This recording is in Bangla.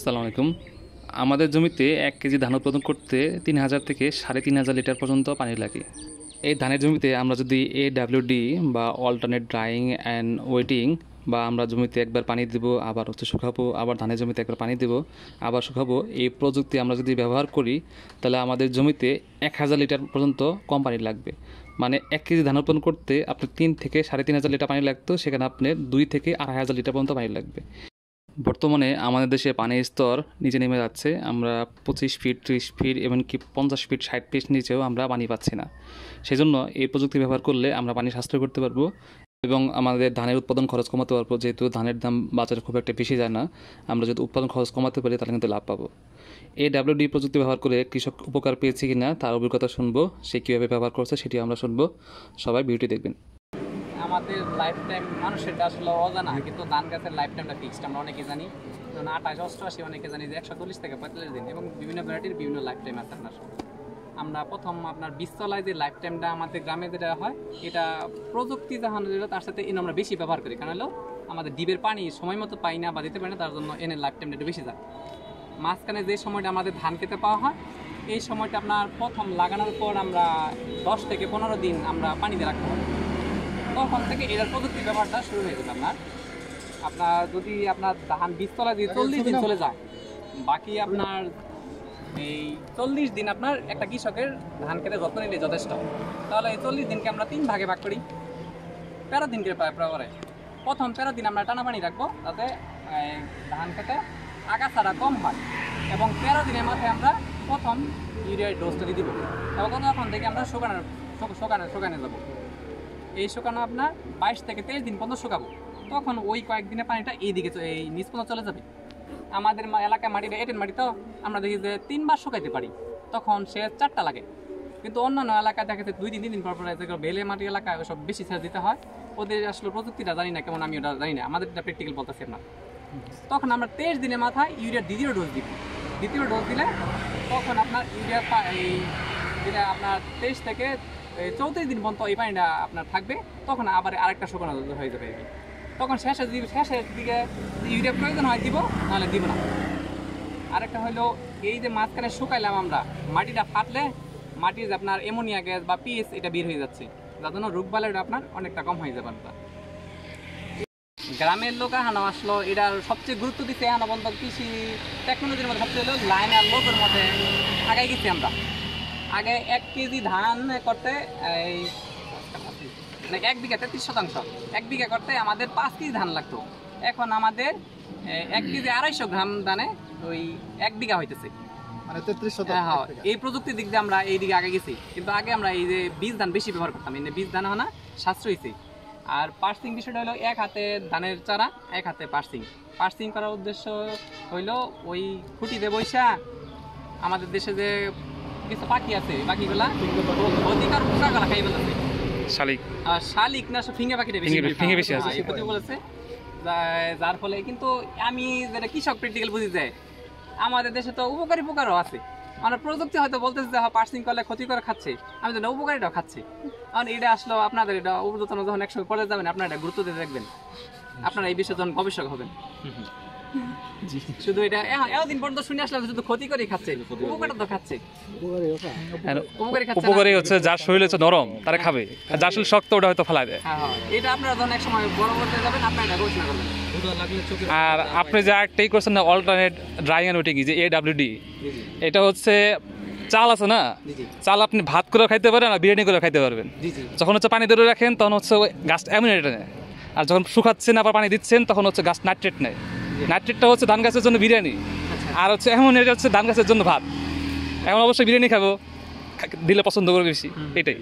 আসসালামু আলাইকুম। আমাদের জমিতে ১ কেজি ধান উৎপাদন করতে ৩,০০০ থেকে ৩,৫০০ লিটার পর্যন্ত পানি লাগে। এই ধানের জমিতে আমরা যদি AWD বা অল্টারনেট ড্রাইং অ্যান্ড ওয়েটিং বা আমরা জমিতে একবার পানি দেব, আবার শুকাবো, আবার ধানের জমিতে একবার পানি দেব, আবার শুকাবো, এই প্রযুক্তি আমরা যদি ব্যবহার করি তাহলে আমাদের জমিতে ১,০০০ লিটার পর্যন্ত কম পানি লাগবে। মানে ১ কেজি ধান উৎপাদন করতে আপনার ৩ থেকে ৩,৫০০ লিটার পানি লাগতো, সেখানে আপনার ২ থেকে ২,৫০০ লিটার পর্যন্ত পানি লাগবে। বর্তমানে আমাদের দেশে পানির স্তর নিচে নেমে যাচ্ছে। আমরা ২৫ ফিট, ৩০ ফিট, এমনকি ৫০ ফিট, ৬০ ফিট নিচেও আমরা পানি পাচ্ছি না। সেজন্য এই প্রযুক্তি ব্যবহার করলে আমরা পানি সাশ্রয় করতে পারবো এবং আমাদের ধানের উৎপাদন খরচ কমাতে পারবো। যেহেতু ধানের দাম বাজারে খুব একটা বেশি যায় না, আমরা যদি উৎপাদন খরচ কমাতে পারি তাহলে কিন্তু লাভ পাবো। AWD প্রযুক্তি ব্যবহার করে কৃষক উপকার পেয়েছে কিনা তার অভিজ্ঞতা শুনবো, সে কীভাবে ব্যবহার করছে সেটি আমরা শুনবো। সবাই ভিডিওটি দেখবেন। আমাদের লাইফ টাইম মানুষেরটা আসলে অজানা, কিন্তু ধান গাছের লাইফ টাইমটা ফিক্সড আমরা অনেকে জানি। যেমন ২৮, ৮৮, অনেকে জানি যে ১৪০ থেকে ৪৫ দিন, এবং বিভিন্ন ভ্যারাইটির বিভিন্ন লাইফ টাইম আছে আপনার। আমরা প্রথম আপনার বীজতলায় যে লাইফ টাইমটা আমাদের গ্রামে যেটা হয়, এটা প্রযুক্তি যখন যেটা তার সাথে এনে আমরা বেশি ব্যবহার করি, কারণ হলো আমাদের ডিবের পানি সময় মতো পাই না বা দিতে পারি না, তার জন্য এনে লাইফ টাইমটা একটু বেশি যায়। মাঝখানে যে সময়টা আমাদের ধান খেতে পাওয়া হয়, এই সময়টা আপনার প্রথম লাগানোর পর আমরা ১০ থেকে ১৫ দিন আমরা পানি দিয়ে রাখতে পারি। তখন থেকে এটার প্রযুক্তি ব্যবহারটা শুরু হয়ে যাবে। আপনার যদি আপনার ধান বীজতলা দিয়ে ৪০ দিন চলে যায়, বাকি আপনার এই ৪০ দিন আপনার একটা কৃষকের ধান খেতে যত্ন নিলে যথেষ্ট। তাহলে এই ৪০ দিনকে আমরা ৩ ভাগে ভাগ করি, ১৩ দিনকে প্রায়। প্রথম ১৩ দিন আমরা টানা পানি রাখবো, যাতে ধান খেতে আগাছাড়া কম হয়, এবং ১৩ দিনের মাথায় আমরা প্রথম ইউরিয়ার ডোজটা দিয়ে দিব, এবং তখন থেকে আমরা শুকানো যাবো। এই শুকানো আপনার ২২ থেকে ২৩ দিন পর্যন্ত শুকাবো। তখন ওই কয়েকদিনের পানিটা এইদিকে এই নিচ পর্যন্ত চলে যাবে। আমাদের এলাকায় মাটিটা এঁটেল মাটি, তো আমরা দেখি যে ৩ বার শুকাইতে পারি, তখন সে ৪টা লাগে। কিন্তু অন্যান্য এলাকায় দেখা যাচ্ছে ২-৩ দিন পর বেলে মাটি এলাকায় ওসব বেশি সেচ দিতে হয়। ওদের আসলে প্রযুক্তিটা জানি না কেমন, আমি ওটা জানি না, আমাদের এটা প্র্যাকটিক্যাল বলতেছি আপনার। তখন আমরা ২৩ দিনের মাথায় ইউরিয়ার দ্বিতীয় ডোজ দিব। দ্বিতীয় ডোজ দিলে তখন আপনার ইউরিয়া এই যেটা আপনার ২৩ থেকে ৩৪ দিন পর্যন্ত এই পানিটা আপনার থাকবে। তখন আবার আরেকটা শুকানো হয়ে যাবে আর কি। তখন শেষের দিকে ইউরিয়া প্রয়োজন হয় দিব, নাহলে দিব না। আরেকটা হলো, এই যে মাঝখানে শুকাইলাম আমরা, মাটিটা ফাটলে মাটির যে আপনার অ্যামোনিয়া গ্যাস বা পিএইচ এটা বের হয়ে যাচ্ছে, যার জন্য রোগবালাইটা আপনার অনেকটা কম হয়ে যাবে। আপনার গ্রামের লোক এখনো আসলো এটার সবচেয়ে গুরুত্ব দিতে এখনো বন্ধ কৃষি টেকনোলজির মধ্যে সবচেয়ে হলো লাইন আর লোকের মধ্যে আগাই গেছি আমরা। আগে ১ কেজি ধান করতে এই মানে ১ বিঘা ৩৩%, ১ বিঘা করতে আমাদের ৫ কেজি ধান লাগতো। এখন আমাদের ১ কেজি ২৫০ গ্রাম ধানে ওই ১ বিঘা হইতেছে, মানে ৩৩%। হ্যাঁ, এই প্রযুক্তির দিক দিয়ে আমরা এই দিকে আগে গেছি। কিন্তু আগে আমরা এই যে বীজ ধান বেশি ব্যবহার করতাম, এই বীজ ধান হয় না, সাশ্রয়ী হয়েছে। আর পার্সিং বিষয়টা হলো, এক হাতে ধানের চারা, এক হাতে পার্সিং করার উদ্দেশ্য হইলো ওই খুঁটিতে বৈশা আমাদের দেশে যে কিছু পাখি আছে, পাখিগুলা অধিকার পোকাগুলা খাই বলেছে, শালিক না ফিঙে পাখিটা বেশি আছে ক্ষতি বলেছে। যার ফলে কিন্তু আমি যেটা কৃষক প্র্যাকটিক্যাল বুঝি যায়, আমাদের দেশে তো উপকারী পোকারও আছে। আমরা প্রযুক্তি হয়তো বলতেছি যে পার্সিং করলে ক্ষতি করে খাচ্ছে, আমি জানি উপকারীটাও খাচ্ছি। কারণ এটা আসলে আপনাদের এটা উপযুক্ত যখন একসঙ্গে পড়ে যাবেন, আপনারা এটা গুরুত্ব দিয়ে দেখবেন, আপনারা এই বিষয়ে যখন গবেষক হবেন। শুধু এটা এতদিন পর্যন্ত শুনে আসলাম শুধু ক্ষতি করে খাচ্ছে, উপকারটা তো খাচ্ছে। উপকারী হচ্ছে যার শরীর হচ্ছে নরম তারা খাবে, আর যার শরীর শক্ত ওটা হয়তো ফেলাই দেয়। এটা আপনারা যখন এক সময় বড় করতে যাবেন, আপনারা এটা গবেষণা করবেন। আর আপনি যে একটাই করছেন না, অল্টারনেট ড্রাইং অ্যান্ড ওয়েটিং, যে AWD, এটা হচ্ছে চাল আছে না, চাল আপনি ভাত করে খাইতে পারেন আর বিরিয়ানি করে খাইতে পারবেন। যখন হচ্ছে পানি ধরে রাখেন তখন হচ্ছে গাছ অ্যামিনেট নেয়, আর যখন শুকাচ্ছেন আবার পানি দিচ্ছেন তখন হচ্ছে গাছ নাইট্রেট নেয়। নাইট্রেটটা হচ্ছে ধান গাছের জন্য বিরিয়ানি, আর হচ্ছে অ্যামিনেট হচ্ছে ধান গাছের জন্য ভাত। এখন অবশ্যই বিরিয়ানি খাবো, দিলে পছন্দ করবে বেশি, এটাই।